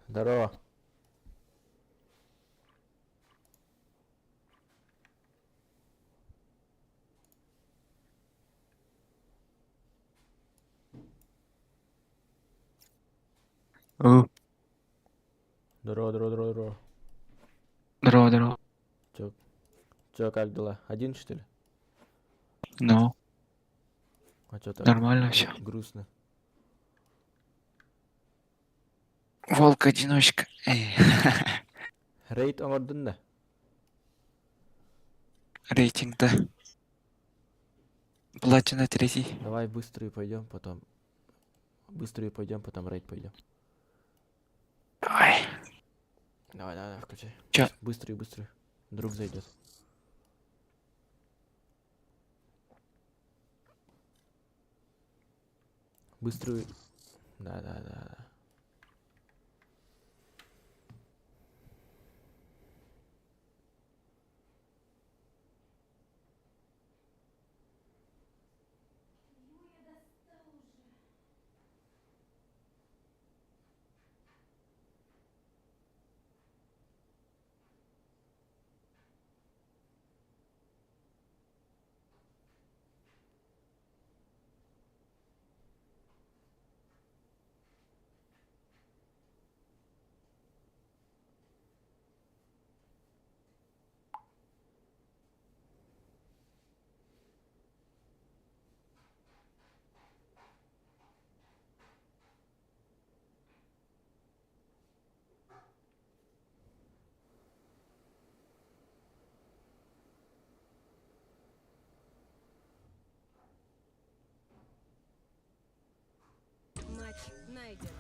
Здорово. Ừ, Здорово, здорово, здорово, здорово. здорово, здорово. Чё, как дела? Один, что ли? Ну, А чё так нормально все. грустно? Волк-одиночка. Рейд оңордун да. Рейтинг-то. Платина 3. Давай быстрые пойдем, потом... Быстрые пойдем, потом рейд пойдем. Давай. Давай, давай, давай, включай. Чё? Быстрые, быстрые. Друг зайдет. Быструю. Да, да, да, да. Матч найден.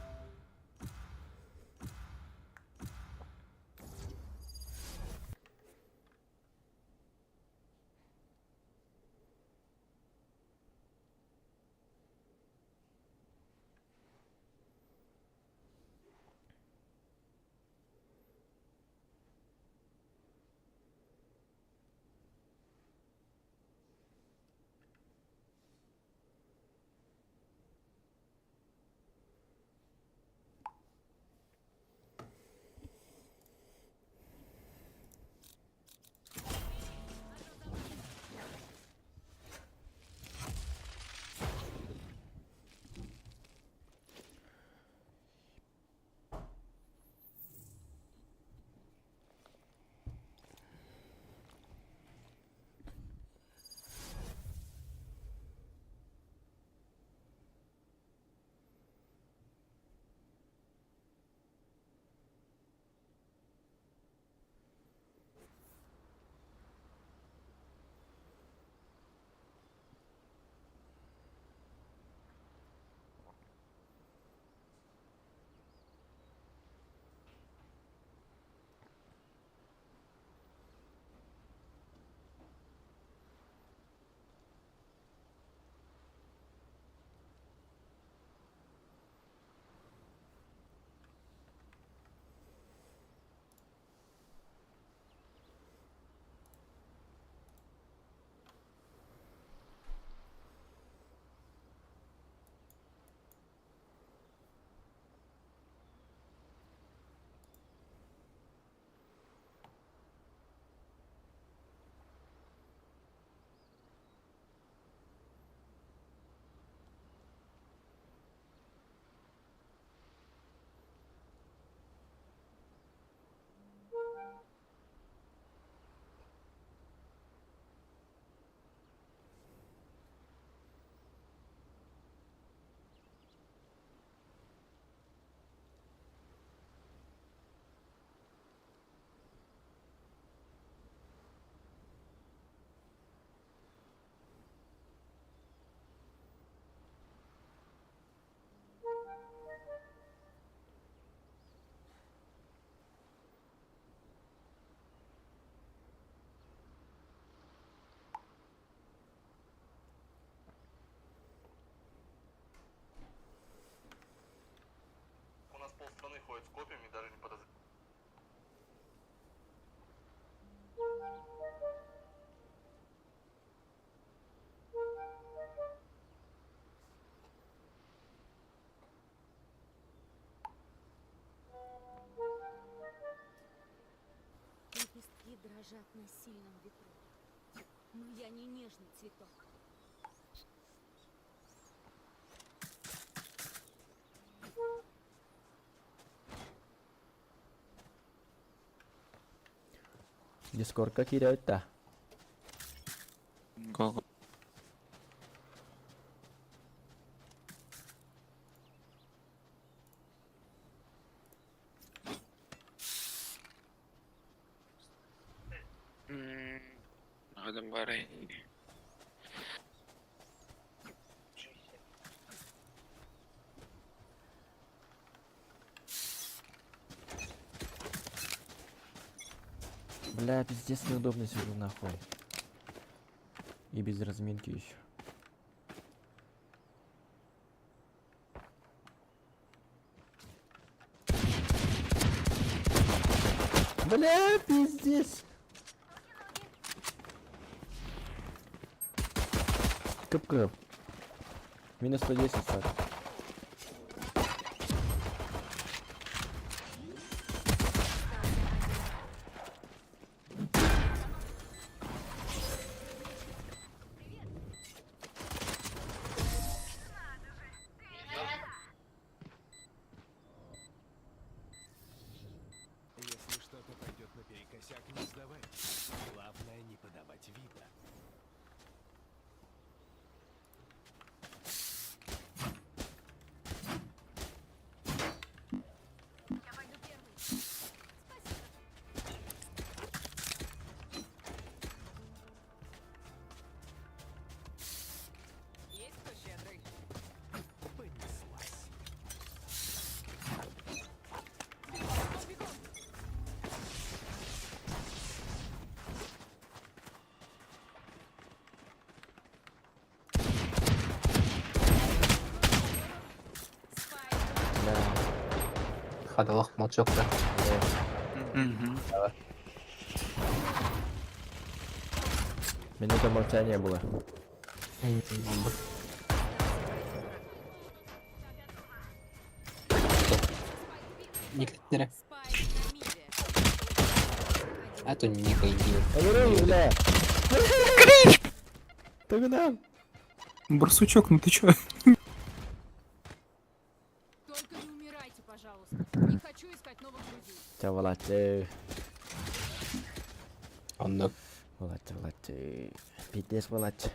дрожат на сильном ветру. Но я не нежный цветок. Дискордка кирәүттә. Го. Adam барай. Бля, пиздец неудобно сижу нахуй. И без разминки еще. Бля, пиздец. Кып-кып. Минус 110, так. Если что-то пойдет наперекосяк, не сдавай. Главное не подавать вида. Я пойду первый. Спасибо. Есть кто щедрый? Понеслась. Спайк. Бля, Хадалах молчок-то. бля. Мгм. Минута молчания была. Никтері. Спайк на миде. А то ніка йди. Поверни, бля. Тогда. Барсучок, ну ты чё? Только не умирайте, пожалуйста. Не хочу искать новых друзей. Ciao, Володя. Онно. Володя. Пиздец, Володя.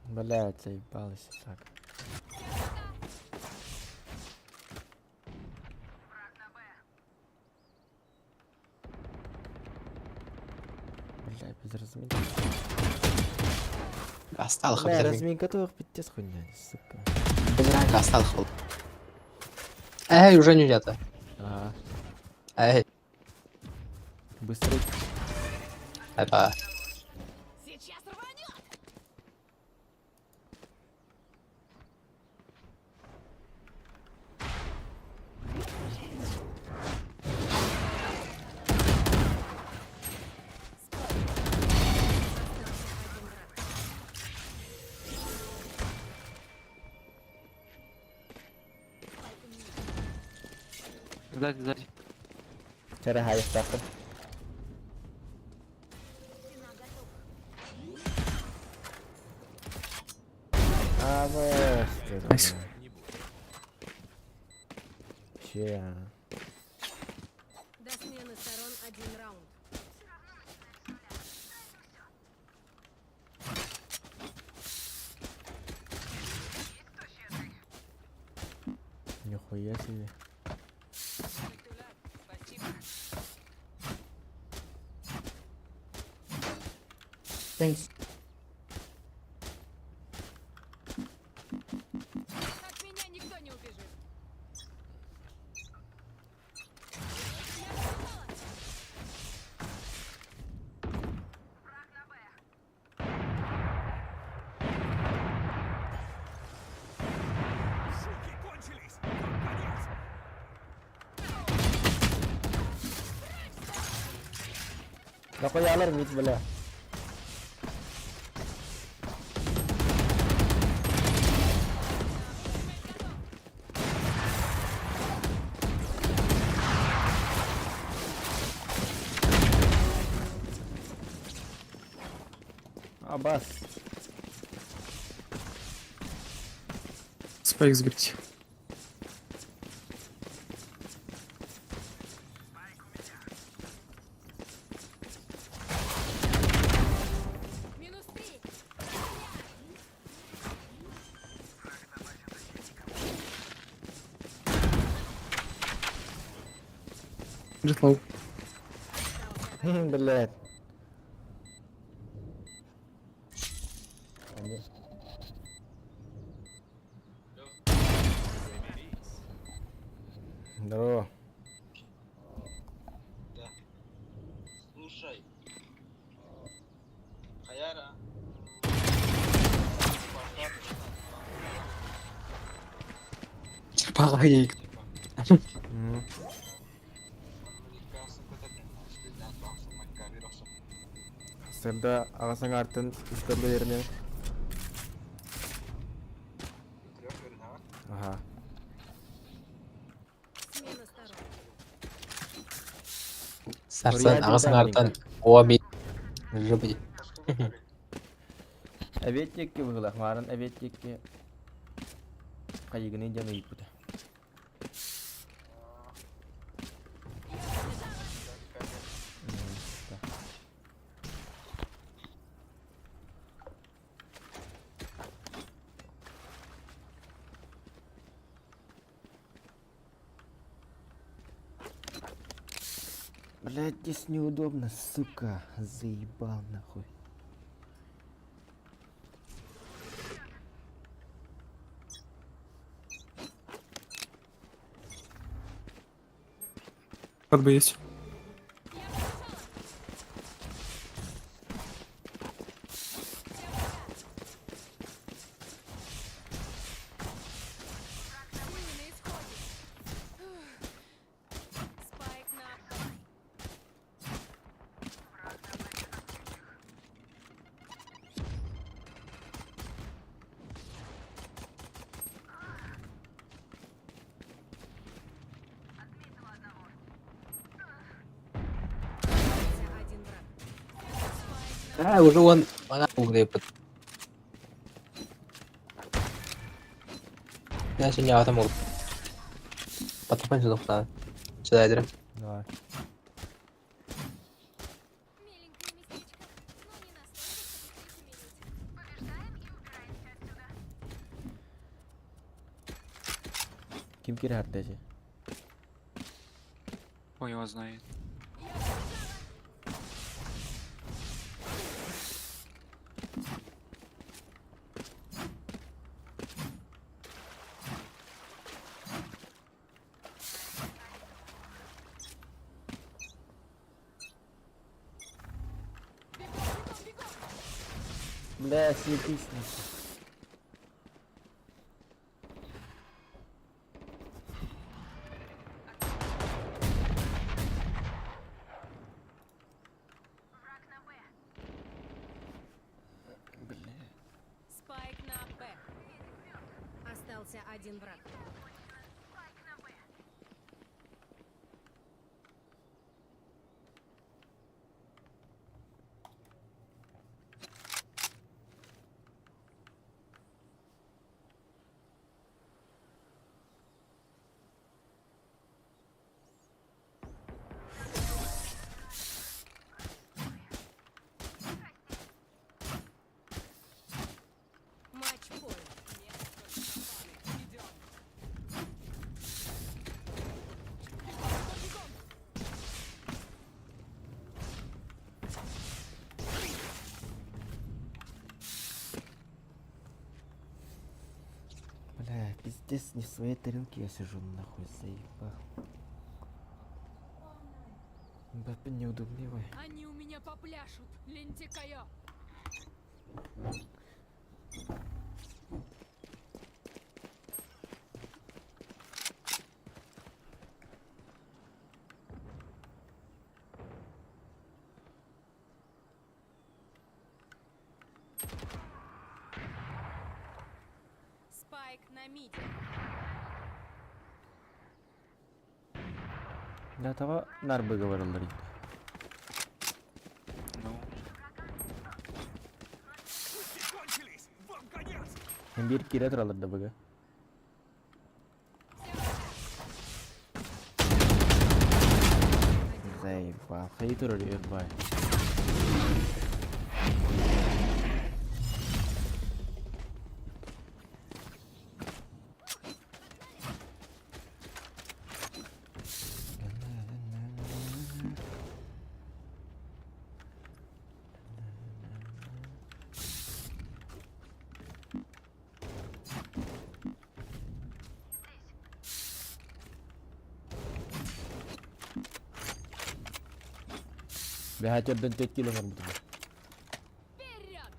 Блядь, заебалась так. Бля, без разминки. Осталось Бля, обзервінг. разминка то пиздец хуйня, сука. Базранка осталось хол. Эй, уже не где-то. Ага, Эй, быстрый. это... Сейчас рванет! Сзади, сзади. Cara, raio, saca. А, вот. Найс. Не буду. Че? До смены сторон 1 раунд. Нихуя себе. Спасибо. Thanks. От меня никто не убежит. Шутки кончились. Конец. Напаялар мид, бля. Абас. Спайк сгорите. Минус 3. Джетлоу. Блядь. Здорово. Слушай, Хаяра, Погоди. Мгм. Сырда ағасың артын үстөрлө жеріне. Ага. Смена сторон. Сарсан Урядник ағасың да артан оа бей. Жыбы. Әветекке бұғылақ, марын әветекке қайығының жаны иппіті. Блядь, здесь неудобно, сука. Заебал нахуй. Как бы есть. Силы на исходе. Спайк на Б. Один враг. Уже он mana угрепет. Я сильнее атом мог. Потом сюда встал. Сюда иди. Давай. Миленькое местечко, но не настолько, чтобы прихмелить. Ким кире хартеси? Ой, его знает. Бля, съебись нахуй. Спайк на Б. Остался один враг. Матч поинт. Бля, пиздец, не в своей тарелке я сижу, нахуй, заебал. Бапа неудобливый. Они у меня попляшут, лентикая. Спайк на миде. Для того нарбы говорилар иде. Ну, Пути кончились! Вам конец! Hem bir kire turalır da bugü. Заебал. Хай турар ебай. Ve hacerden tetkili var mıdır? Вперед!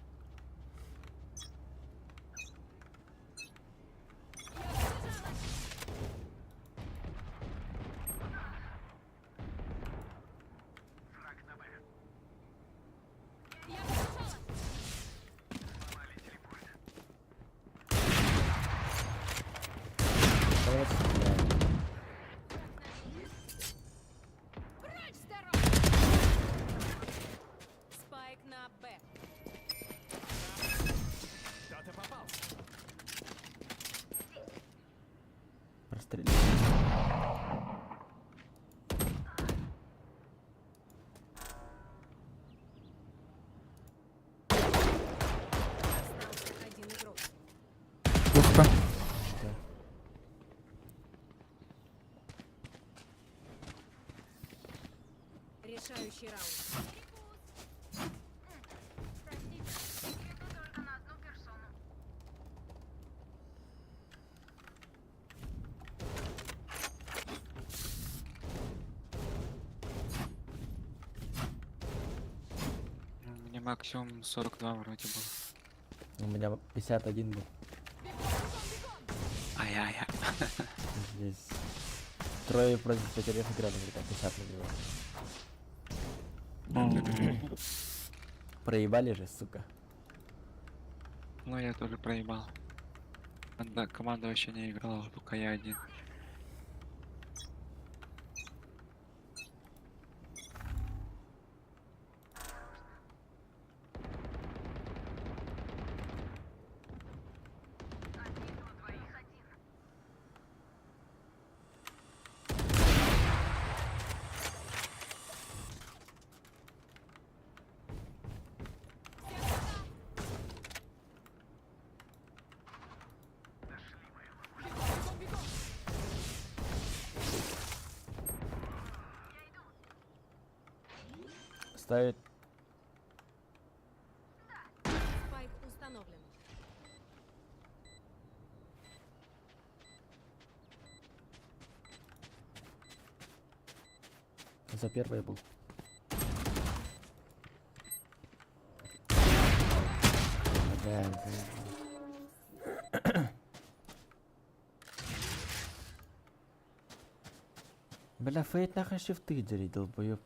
Я побежала! Прочь с дороги! Спайк на Б. Кто-то попался! Прострелил. Остался один игрок. легко. Решающий раунд. У меня максимум 42 вроде было. У меня 51 был. Ай-яй-яй. Здесь трое против 4 играли, когда 50 набивал. Проебали же, сука. Ну, я тоже проебал. Команда вообще не играла, только я один. Ставит. Спайк установлен. За первый был. Да, бля, Фейт нахуй шифты дери, долбоёб.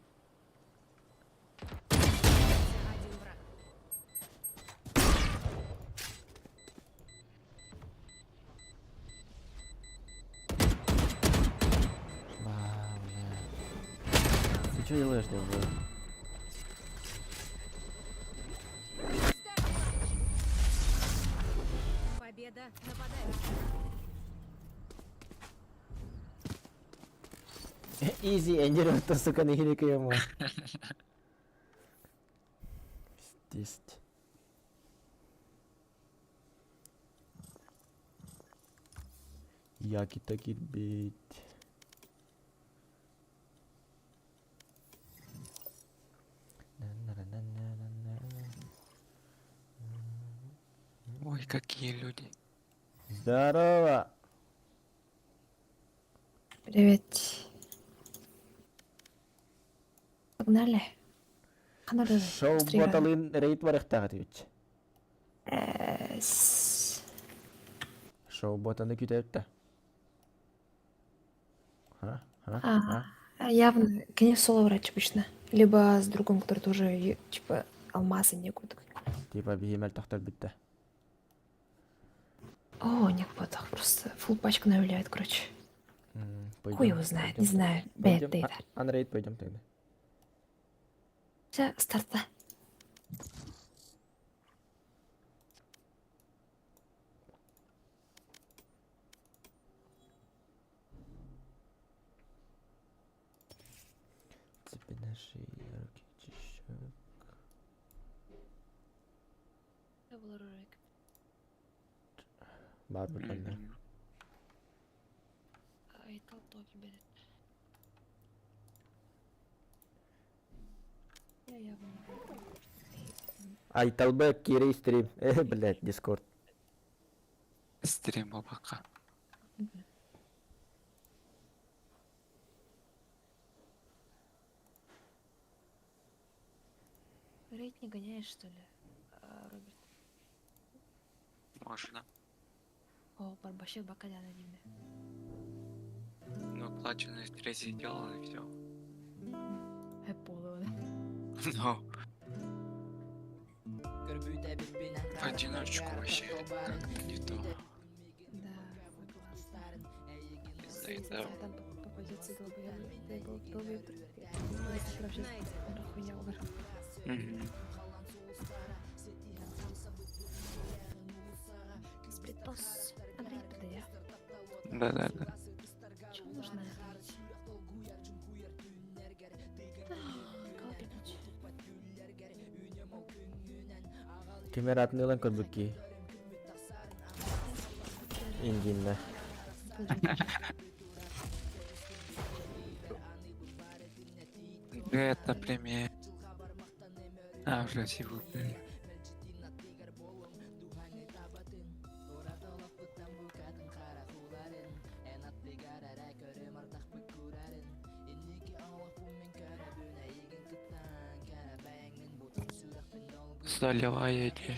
Один враг. Ты чё делаешь, долбоёб? Победа нападающих. Easy, Эндер öldü, сука, не gerek ему. Пиздец. Яки-таки бить. Ой, какие люди. Здорово! Привет. Погнали. Қандай Шоу стрим? боталын рейд барықтағы дейбітші. Шоу ботаны күтәйіпті. Явно, конечно, соло врач обычно. Либо с другом, который тоже, типа, алмазы некуда. Типа беймәл тақтар бітті. О, не потах. просто фул пачку наваляют, короче. Пойдем. Хуй его знает, не пойдем. знаю. Пойдем. Бэт, Анрейд пойдем тогда. Все, старта. Цепи на шее, руки чищу. Бар bir bende. Мгм. Айталбек, Кирей стрим. Блять, Дискорд. Стрим пока. Рейд не гоняешь, что ли, Роберт? Можно. О, барбашек бакаляна дивный. Ну, плаченый стресс сделал и все. Полу, да? Но. В одиночку вообще как-то не то. Да, согласна. Пизда, Там по позиции голубой вообще хуйня угар. Мгм. Сплитос. Андрей, подая. Да. Чего нужно ответить? Кого пикнуть? Kemeratını lan korbuki. İnginle. Это премия. А, уже всего. Заливая эти.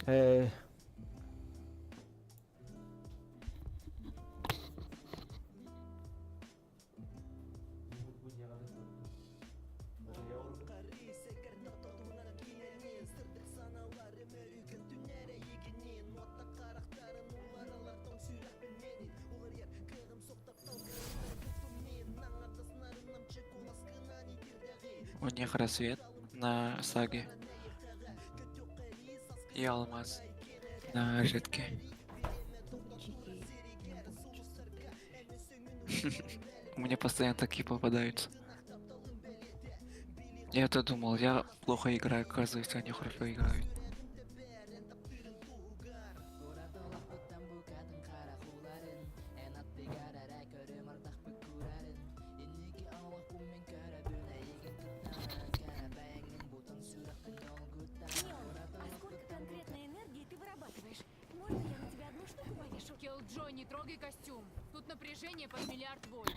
Ee, У них рассвет на саге. И алмаз на жидке. Мне постоянно такие попадаются. Я-то думал, я плохо играю, оказывается, они хорошо играют. А сколько конкретной энергии ты вырабатываешь? Можно я на тебя одну штуку повешу? Киллджой, не трогай костюм. Тут напряжение под миллиард вольт.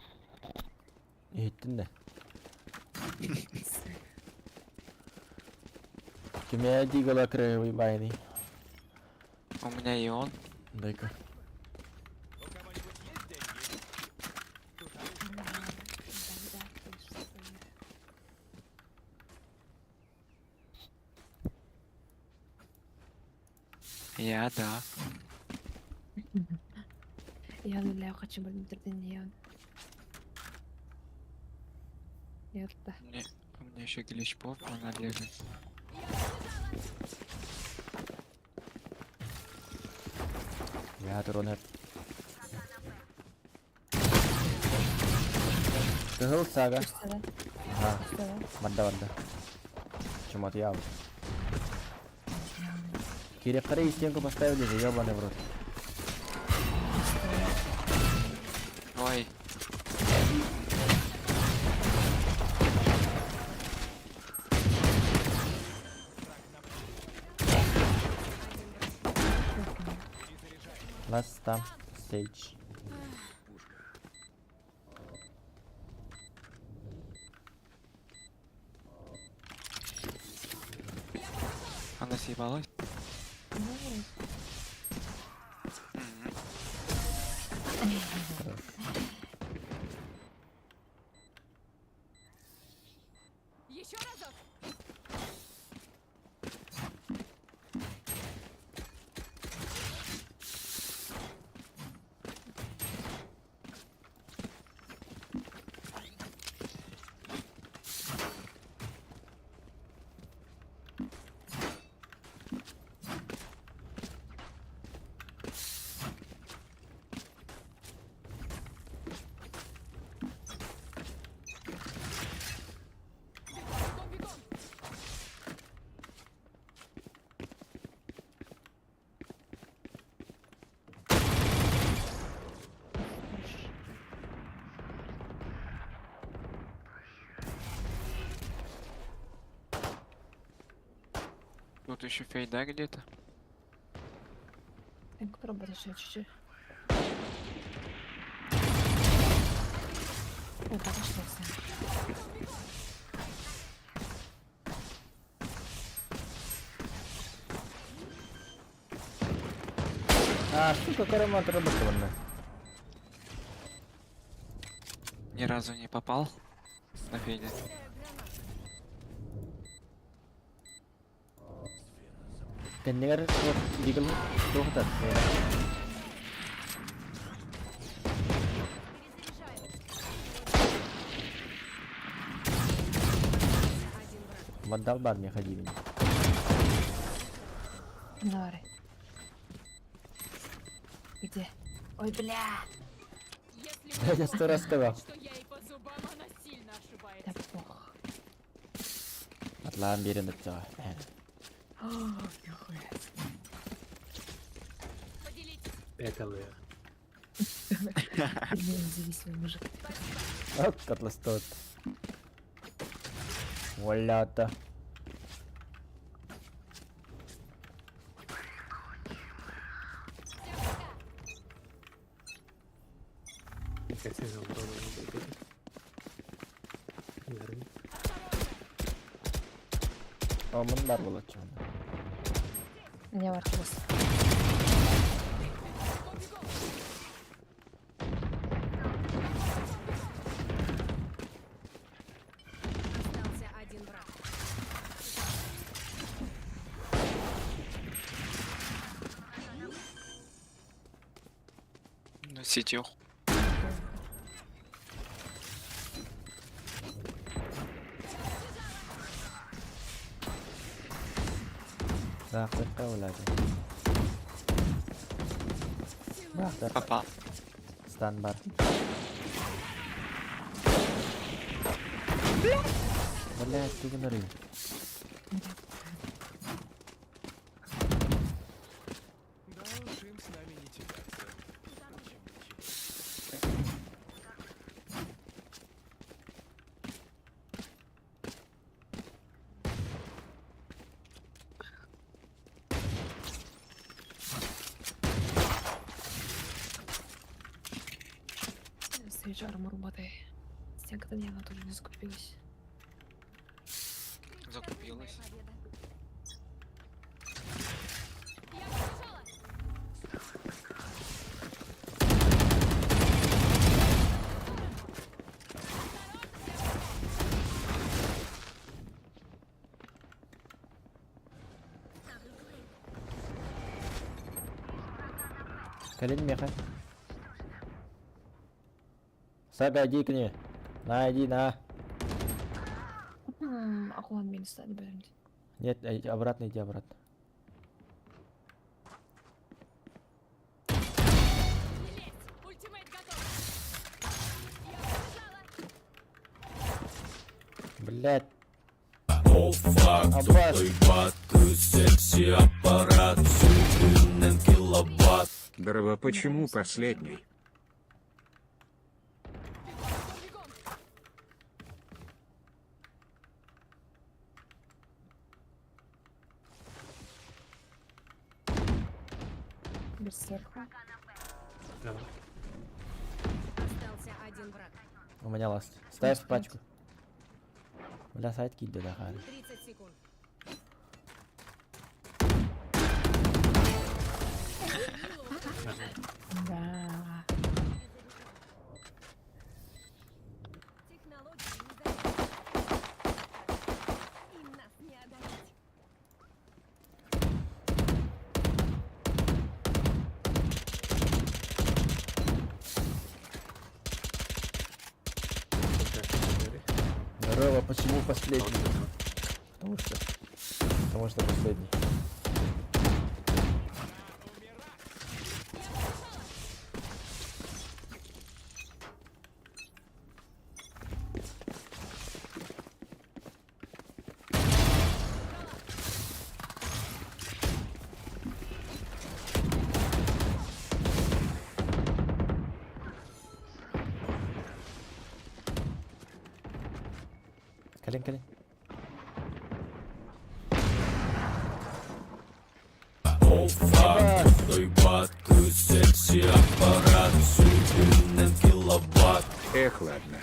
gittin de. Кемя дигала крывый байный. У меня и он. Дай-ка. У кого-нибудь есть деньги? Я, да. Я для хочу быть интертейнен. Нет, да. У меня еще гличпоп, она лежит. Ya turun hep. Kehul saga. Что, да? Ha, Что, да? madda. Чему я. Кире хорей стенку поставили же, ёбаный в рот. Ой, Last там stage. она съебалась. Ну, Мгм. Тут еще фейда где-то. Так, поработать еще чуть-чуть. Ой, пока что все. Сука, каремат работала. Ни разу не попал на фейде. Кеннер вот дигл тухтат. Мандал бар мне ходи меня. Давай. Где? Ой, бля! Если Я 100 раз сказал. что я и по зубам, она сильно ошибается. Да пох. Атлан берем это. Поделитесь. Это вы. Независимый мужик. Вот котластот. Валята. Как сезон был. Наверное. О, мандар было чё. Не ворчусь. Остался один враг. На сетью. Да, кто влади. Да, да. Попал. Станбар. Блять, ты выныры. Да уж им с нами не тягаться. Свежий армор боты. Стягта не, она тоже не закупилась. Закупилась. Я побежала. Колень меха. Сага, иди к ней. На, иди, на. Ахуан минус не берем. Нет, обратно иди, обратно. Не лезь. Ультимейт готов. Я побежала. Блять. Аббас. Дрова почему последний? Бегом. Без сверху. Давай. Остался один враг. У меня ласт. Ставь пачку. Бля, сайт кидь, да, 30 секунд. Да. Технологии не заметят. Им нас не одолеть. Здорово, почему последний? Потому что последний. Колень, колень. Эх, ладно.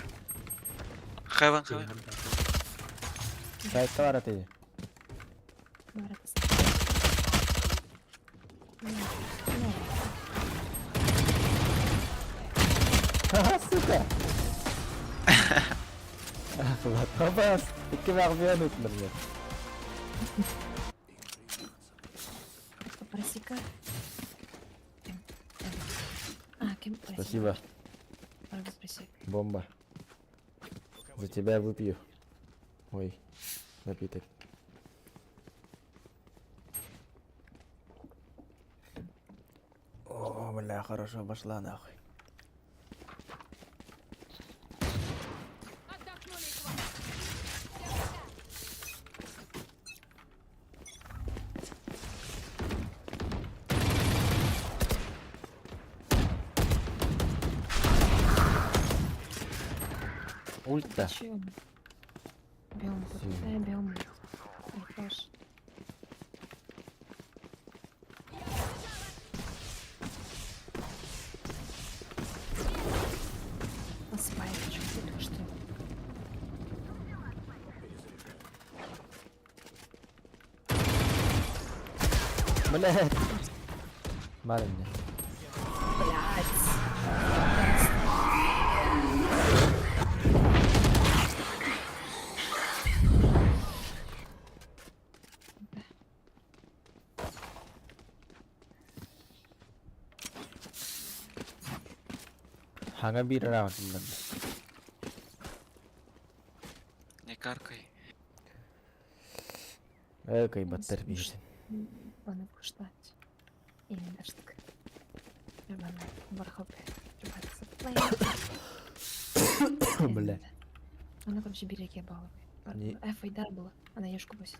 Хевен, хевен. Сайт var atıydı. Var atasın. Ne? Haha süper. Vlad Babas. İki mermiye unuttum ya. Попроси-ка. Кем попроси? Спасибо. Пожалуйста, спроси. Бомба. За тебя выпью. Ой, напиток. О, бля, хорошо пошла нахуй. Отдохнули, хватит. Ульта. Чё? Биом, Сильно. биом. Ой, хорош. Спай, что ты, что? Блядь. Маленький. Блядь. Hangi bir round lan? Не каркай. Кай баттер бийsin. Bana kuşlat. Yeni başlık. Bana бархоп. Бля. Она, короче, береги баллы. Не- Эф Айдар была. Она ешку бросит.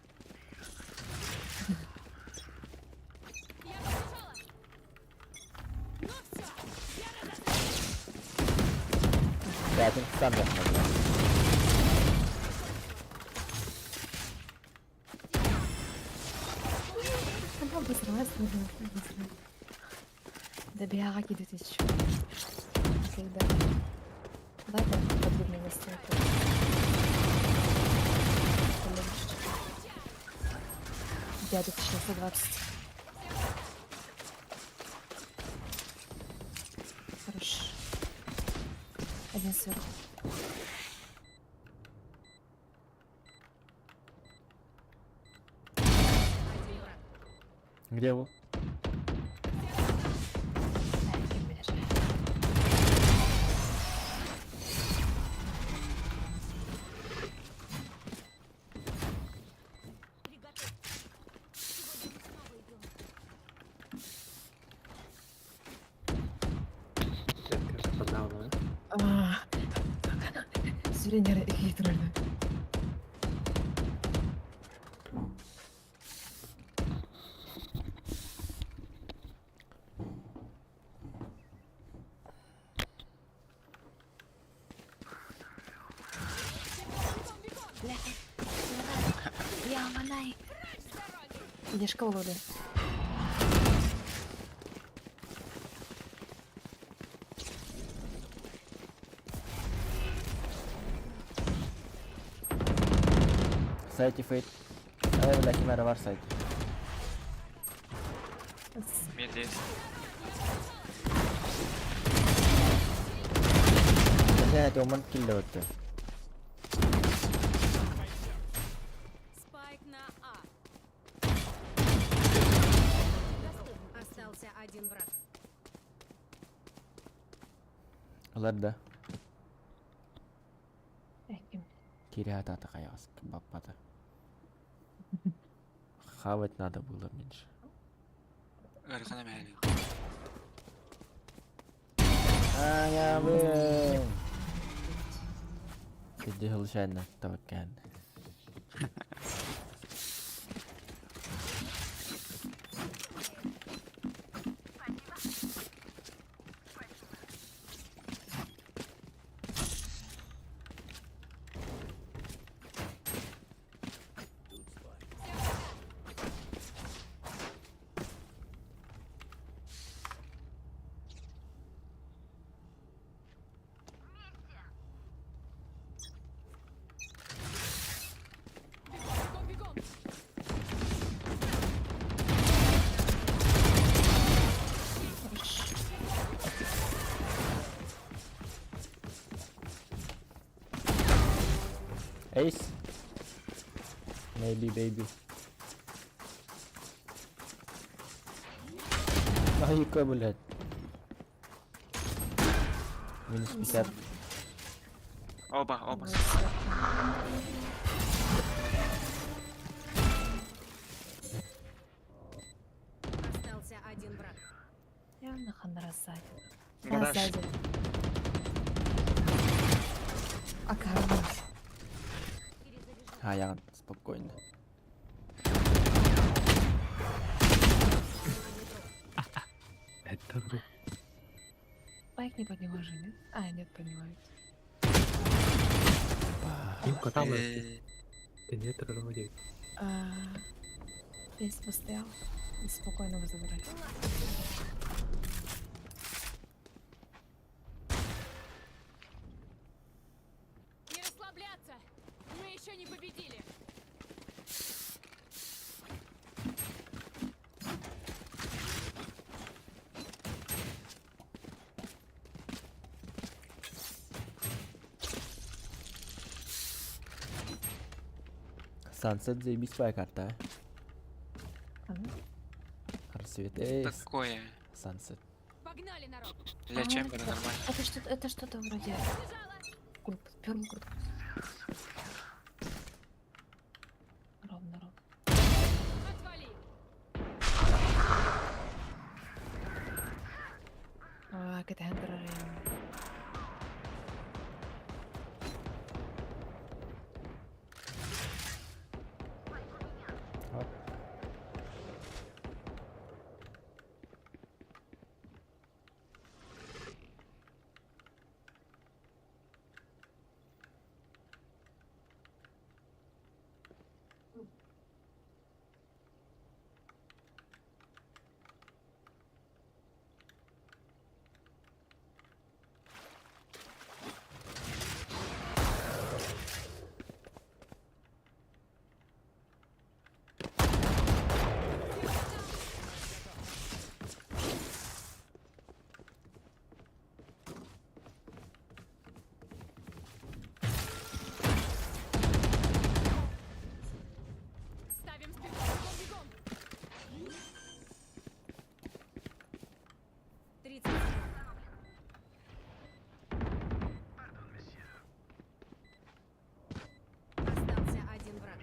Я тут сам я смотрю. Она быстро, быстро. Добега кидает еще. Когда. Ладно, подобные настройки. Дядя 620. Хорош. Один сверху. Где вы? Зрение хитрое. Я манай. Идешь к Володе. Сайти фейт. Бля, химера var сайт. Мид есть. Блядь, Оман килл öttü. Спайк на А. Остался один враг. Ular da. Эким. Кирята атакаяс. Баппата. Хавать надо было меньше. Аркана мәлі. Аня, блин. Ты случайно тавакан. Ace. Maybe, baby. Ай-ка, блядь. Минус 50. Оба, оба. Остался один враг. Явно хандра сзади. Гараж. сзади. Аккуратно. А, я спокойно. Это вы. Спайк не поднимай же, нет? А, нет, поднимают. Имка там, Э, ты не троллей. Если бы стоял, и спокойно бы забрать. Не расслабляться! Мы еще не победили! Sunset заебись твоя карта, А ну. Рассвет. Эй, такое. Sunset. Погнали, народ! Для Чембера это- нормально. Это что-то вроде корпус, первый корпус. Ровно, ровно. Отвали! كده هندر Ставим бегом, бегом! 30 секунд. Остался один враг.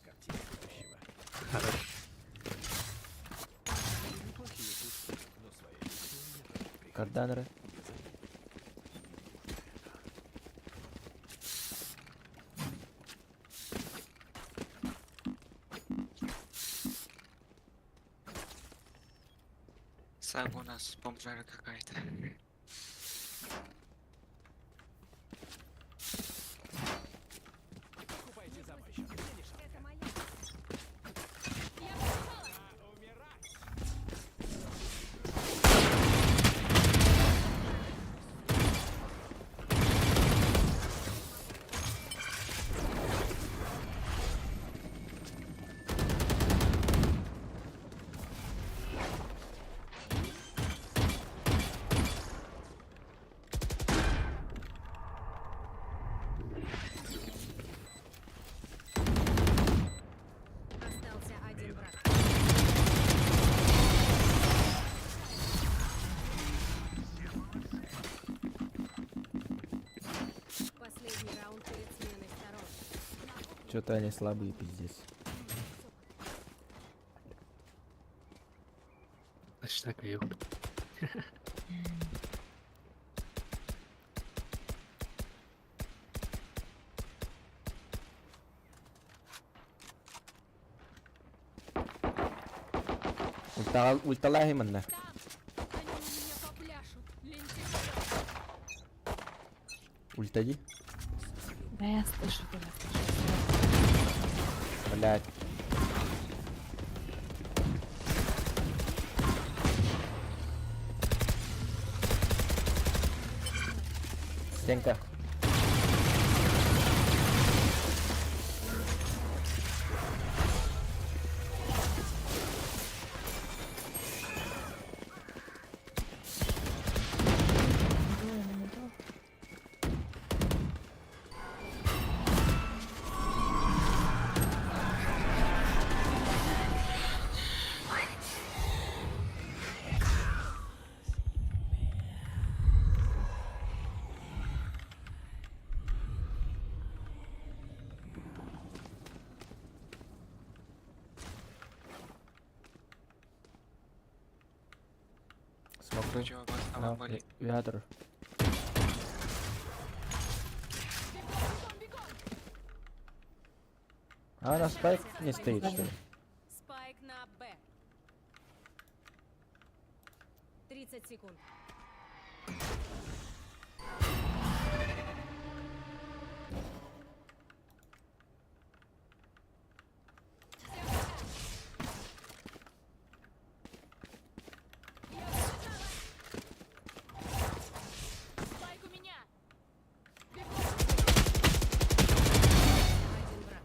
Картина будущего. Хорошо. Неплохие пушки, но свои решения тоже приходится Карданеры. Сага у нас бомжара какая-то. покупайте забойщик. Финишер. Это моя. Я побежала! Умирать! Остался один враг. Последний раунд перед сменой сторон. Что-то они слабые, пиздец. Значит так, я Ульталаги мене. Там! Они у меня попляшут! Лентяй! Ультади. Да я слышу тебя. Блять. Стенка. Вийшов. Чувак, там болит. Вятер. А на спайк не стоит, что ли? Спайк на Б. 30 секунд. Спайк у меня! Один враг.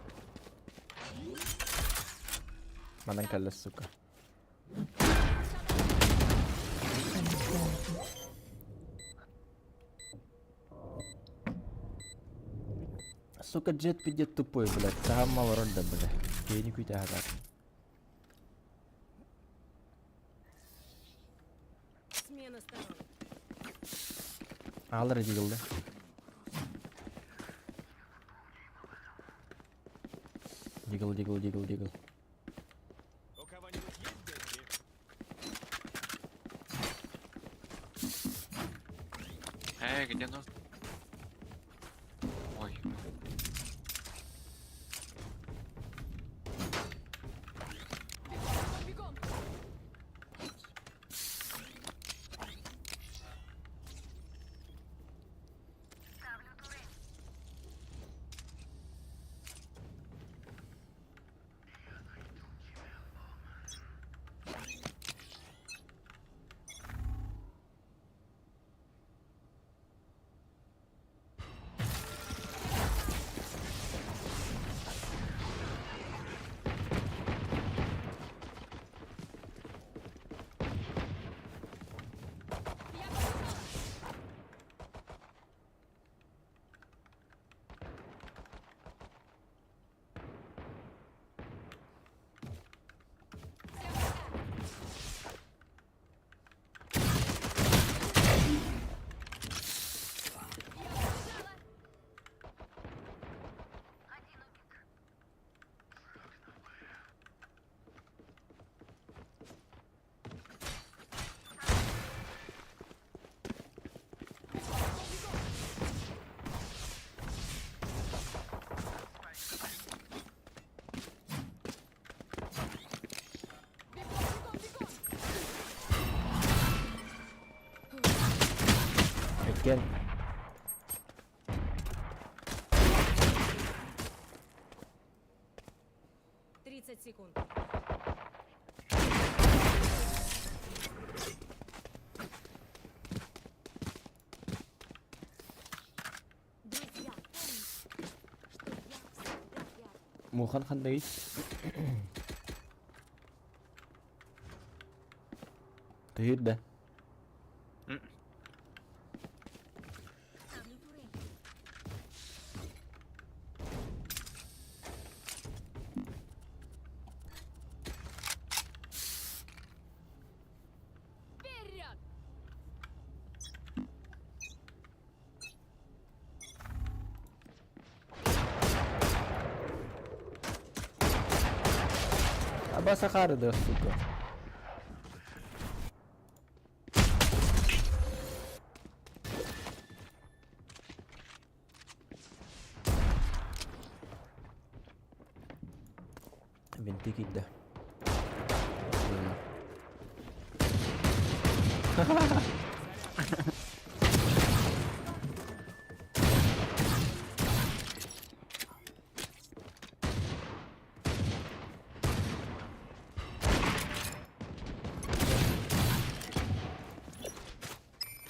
Мананкалля, сука. Сука, джет пидет тупой, блядь. Сама воронда, блядь. Я не куйте агат. Смена сторон. Алыр дигилди. Дигл. У кого-нибудь есть деньги? Где нос? Ой. Бегом! Again. Тридцать секунд. Друзья, помните, что я всегда рядом. Мухан қандай? Тыйыр да. Ставлю турель. Вперед! Абаса қарыды, сука. Винти кидді.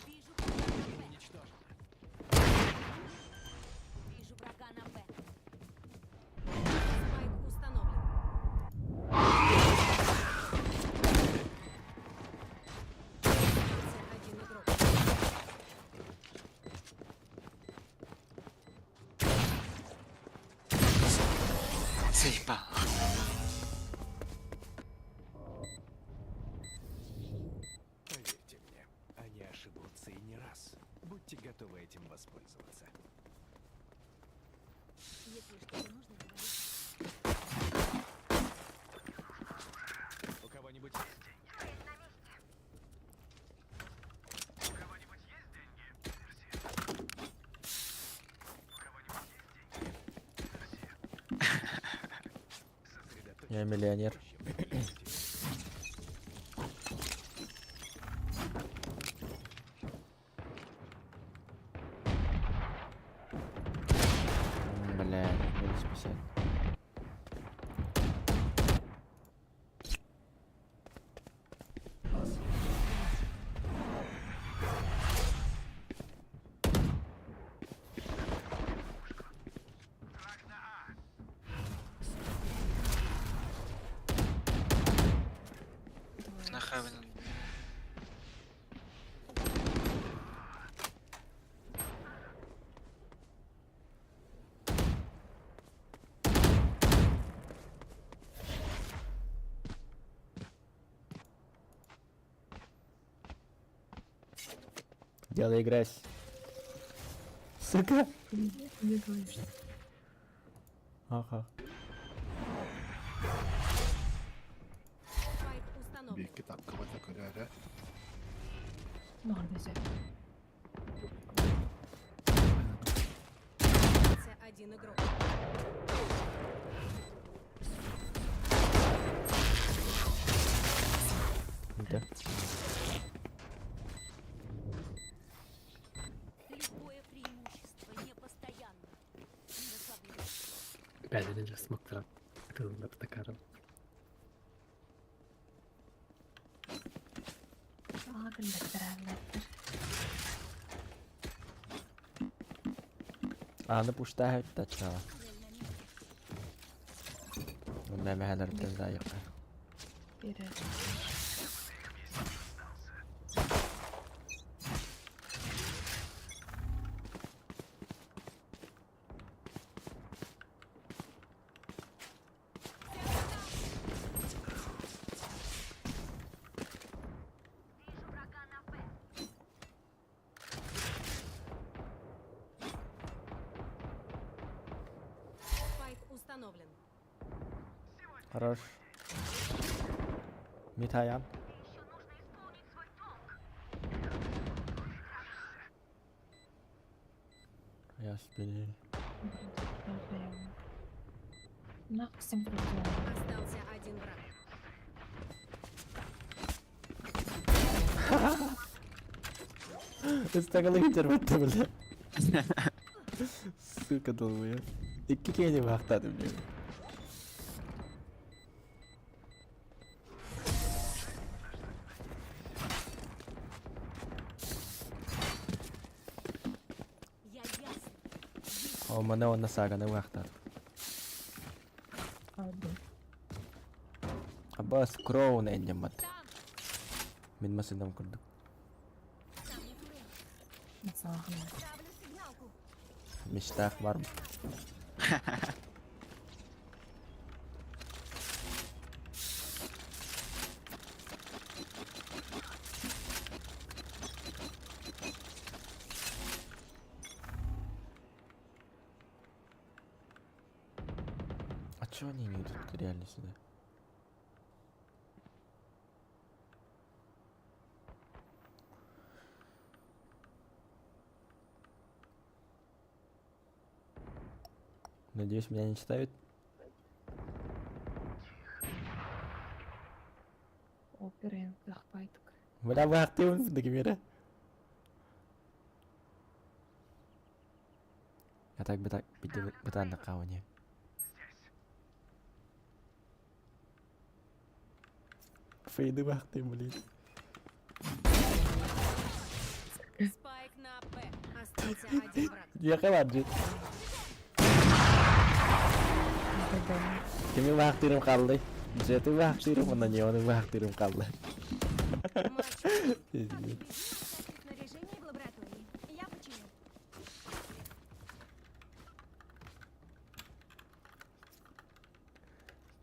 Вижу врага на Б. Уничтожено. Вижу врага на Б. Спайк установлен. Остался один игрок. Заебал. Поверьте мне, они ошибутся и не раз. Будьте готовы этим воспользоваться. Если что-то нужно, говори. У кого-нибудь есть деньги? Я миллионер. Бля, минус 50. На Хевен. Делай грязь. Сука. Не говоришь. Ага. Спайк установлен. Kitap kafada göre Ладно, взять. Остался один игрок. Да. Любое преимущество непостоянно. Не расслабляйся. Бәлелі смоктар тылында птакарым. Aa, кіндіктірәләттір. Аны пуштаһа тачала. Унда мәһәләр тәзәйкә. Берер. Спайк установлен. Хорош. Митаян. Я спини. Нахуй всем прикол. Остался один враг. Истагалы интернетте бля. Сука долбоёб. İki kere baktım diyor. Я ясно. O mana ona sagana baktım. Aldım. Abbas crow na inyamat. Там, Min masinam kurduk. там не турель. Масалахына. Ставлю сигналку. Мечтах var mı? А чё они не идут реально сюда? Надеюсь, меня не читают. Оперен лахпайтык. Бля, вы активны до камеры? Я так бы так бытан на кауне. Фейды вахты, блин. Спайк на Б. Остался один враг. Я халаджи. Kimi vaktirim kaldı. Jeti vaktirim onanyonu vaktirim kaldı. Матч. Снаряжение в лаборатории. Я починю.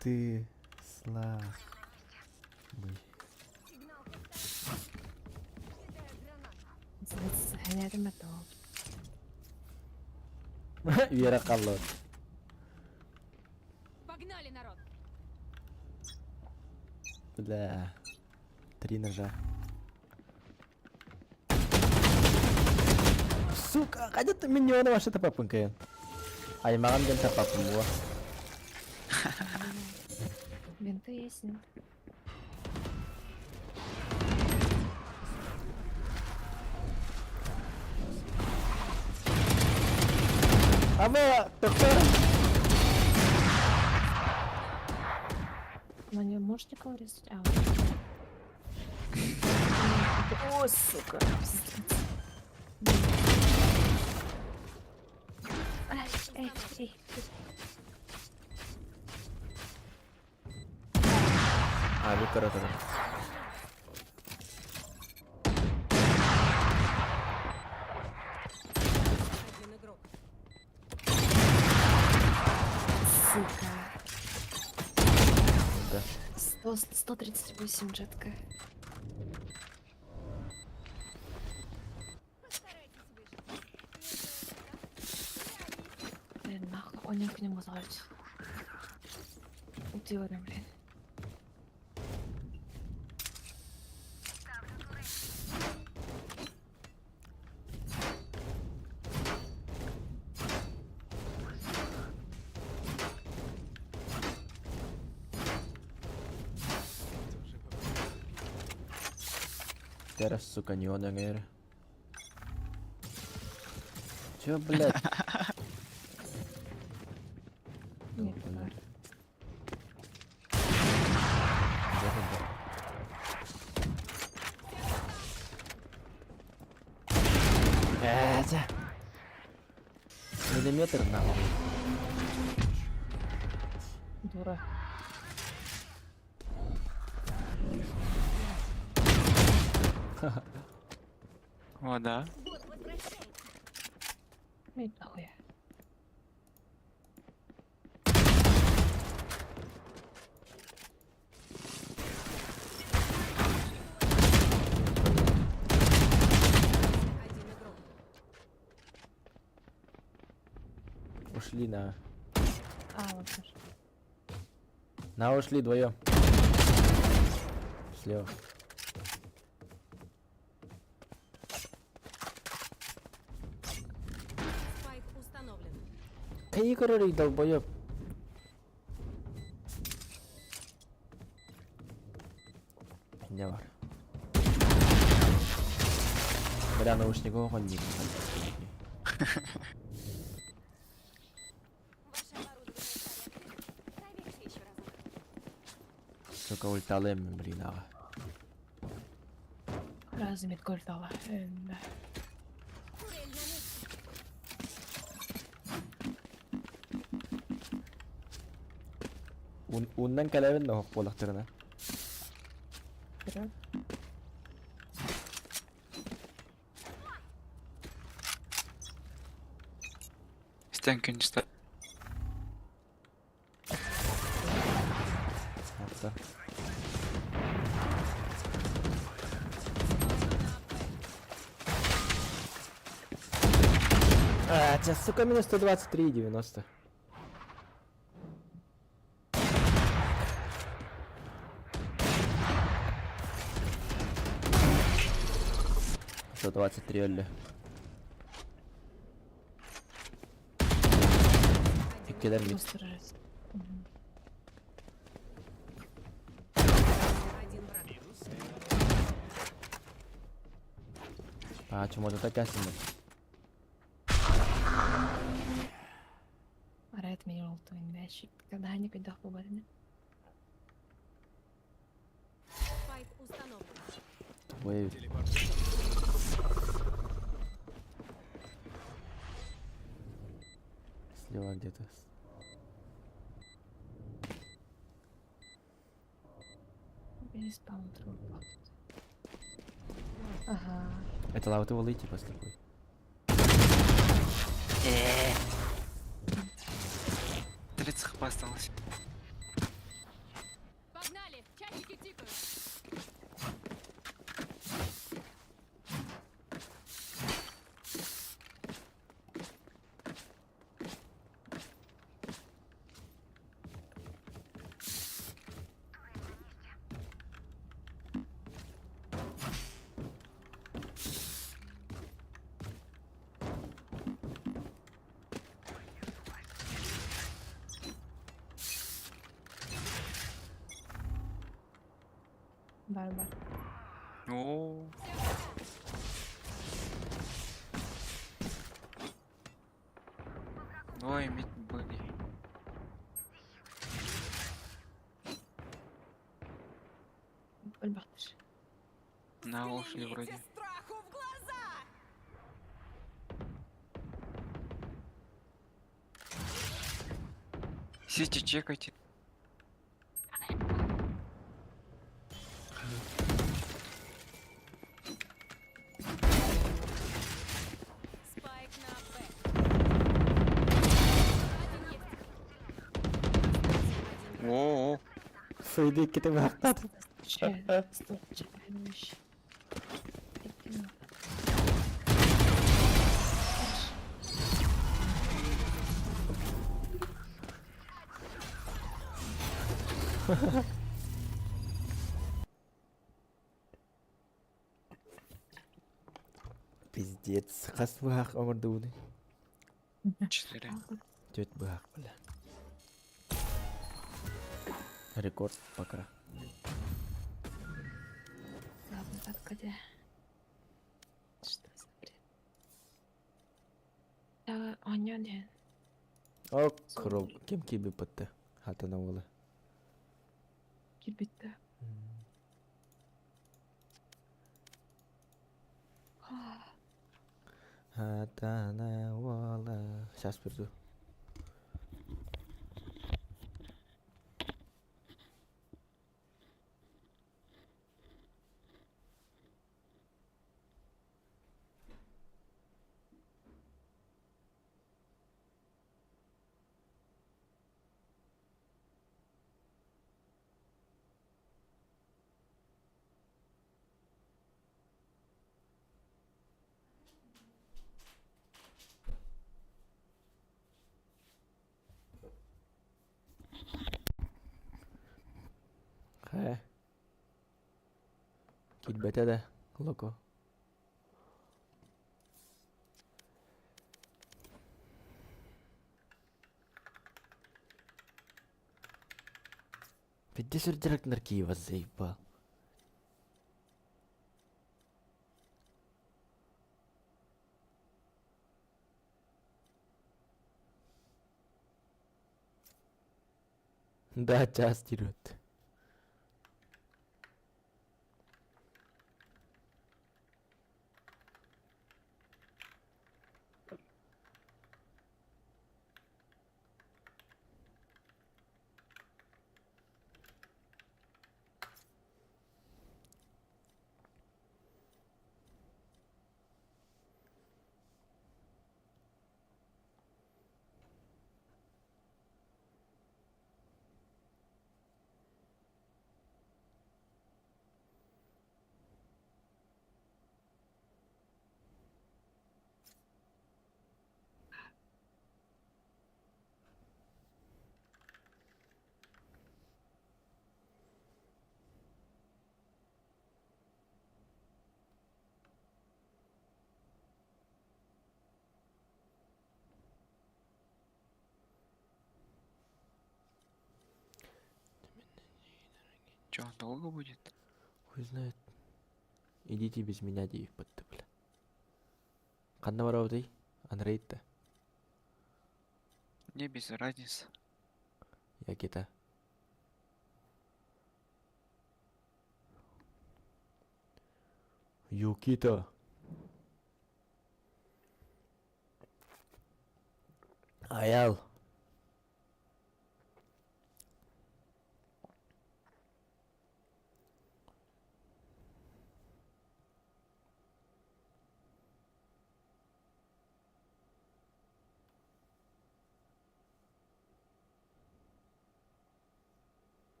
Ты слабый. Сигнал поставлен. Кидаю гранату. Сәләдем әтә ул. Вера kaldı. Погнали, народ. Бля. 3 ножа. Сука, kaya tuh minyon na siya tapapun kayo. Ay, makan din tapapun mo. Это ясно. А ви, доктор! Но не можешь никого резать? А, вот. О, сука. Пиздец. Ай, эй, эй. А, Виктор это. Один игрок. Сука. Да. 138 джетка. Блин, нахуй. Он не к нему зовет. Идиотно, блин. Teraz, сука, не он, наверное. Чё, блядь? Нет, блядь. Это. Миллиметр нахуй. дура. О, да. Эй, нахуй. Один игрок. Ушли на... А, вот тоже. На, ушли вдвоем. Слева. Спайк установлен. Игорь, долбоёб. Не var. Бля, наушников охотник. Ваше оборудование в порядке. Проверьте еще разок. Сука, ульталем, блин, а. Разумеет, кольтала. Да. Турель на месте. Undan kaleven de hoppolaklarına. Вперед. Стенки не ставь. Hatta. А, сейчас, сука, минус 123,90. Сто 23 Олли. Кидай мне. Сторожить. Один враг. А, что, можно так ясно? Арайт меня ултуин мящик. Когда-нибудь дох победный. Спайк установлен. Ой, слева где-то. Переспаун труп. Ага. Это лаут его лыти после такой. 30 хп осталось. Погнали! Часики тикают. Бар. О. Ой, мид были. Бальбатыш. На ушли вроде. страху в глаза! Сити, чекайте. Спайк на Б. О. Фейди kita baktat. Че, вообще. Пиздец. Хас бахак омырдууны. 4. Төт бахак бля. Рекорд пока. Ладно, подходя. Что за бред? Да, онён. О, кров. Кем киби пытты. Хатана болы. Кибитте. Хатана болы. Сейчас берду. Хэ. Кит бета да. Локо. Пятьдесят директор Киева заебал. Да, час терет. Чё, долго будет? Хуй знает. Идите без меня, дейв пытты, бля. Қанна барау дей? Анрейдті. Не без разницы. Я кита. Юкита. Аял.